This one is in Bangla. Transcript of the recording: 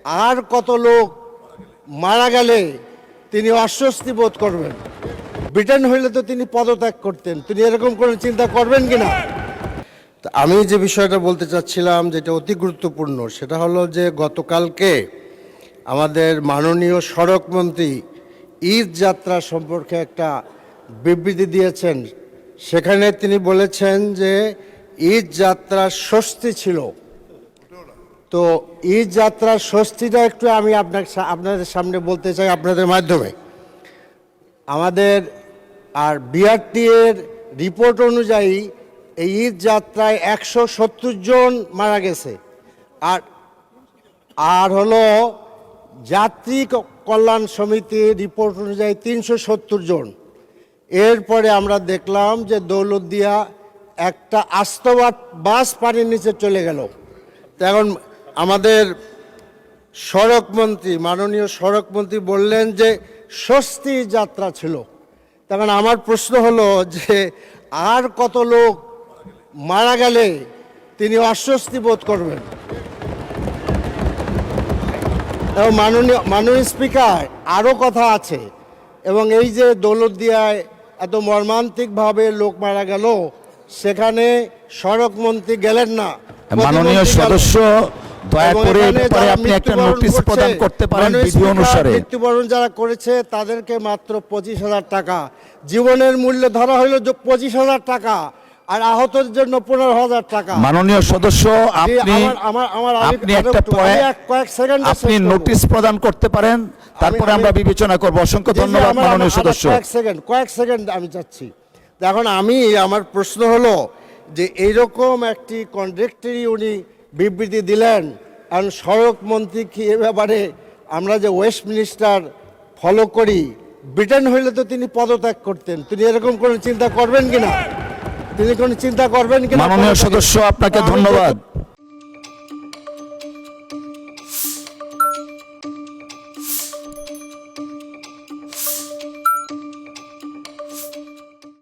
আর কত লোক মারা গেলে তিনি অস্বস্তি বোধ করবেন। ব্রিটেন হইলে তো তিনি পদত্যাগ করতেন, তিনি এরকম করে চিন্তা করবেন কিনা। আমি যে বিষয়টা বলতে চাচ্ছিলাম যেটা অতি গুরুত্বপূর্ণ, সেটা হলো যে গতকালকে আমাদের মাননীয় সড়কমন্ত্রী ঈদ যাত্রা সম্পর্কে একটা বিবৃতি দিয়েছেন। সেখানে তিনি বলেছেন যে ঈদ যাত্রার স্বস্তি ছিল। তো ঈদ যাত্রার স্বস্তিটা একটু আমি আপনাদের সামনে বলতে চাই আপনাদের মাধ্যমে। আমাদের আর বিআরটি এর রিপোর্ট অনুযায়ী এই ঈদ যাত্রায় 170 জন মারা গেছে, আর হলো যাত্রী কল্যাণ সমিতির রিপোর্ট অনুযায়ী 370 জন। এরপরে আমরা দেখলাম যে দৌলতদিয়া একটা আস্ত বাস পানির নিচে চলে গেল। তো এখন আমাদের সড়কমন্ত্রী, মাননীয় সড়কমন্ত্রী বললেন যে স্বস্তি যাত্রা ছিল। তখন আমার প্রশ্ন হলো যে আর কত লোক মারা গেলে তিনি অস্বস্তি বোধ করবেন। এবং মাননীয় স্পিকার, আরও কথা আছে। এবং এই যে দৌলতদিয়ায় এত মর্মান্তিকভাবে লোক মারা গেল, সেখানে সড়কমন্ত্রী গেলেন না। মাননীয় সদস্য, দয়া করে আপনি একটা নোটিশ প্রদান করতে পারেন বিধি অনুসারে। মৃত্যুবরণ যারা করেছে তাদেরকে মাত্র 25,000 টাকা, জীবনের মূল্য ধরা হলো 25,000 টাকা, আর আহতদের জন্য 15,000 টাকা। মাননীয় সদস্য, আপনি একটা কয়েক সেকেন্ড আপনি নোটিশ প্রদান করতে পারেন, তারপরে আমরা বিবেচনা করব। অসংখ্য ধন্যবাদ মাননীয় সদস্য। কয়েক সেকেন্ড আমি চাচ্ছি। এখন আমার প্রশ্ন হলো যে এইরকম একটি কন্ট্রাক্টরি উনি বিবৃতি দিলেন, কারণ সড়ক মন্ত্রী কি এ ব্যাপারে আমরা যে ওয়েস্টমিনিস্টার ফলো করি, ব্রিটেন হইলে তো তিনি পদত্যাগ করতেন, তিনি এরকম করে চিন্তা করবেন কিনা, তিনি কোনো চিন্তা করবেন কিনা। মাননীয় সদস্য, আপনাকে ধন্যবাদ।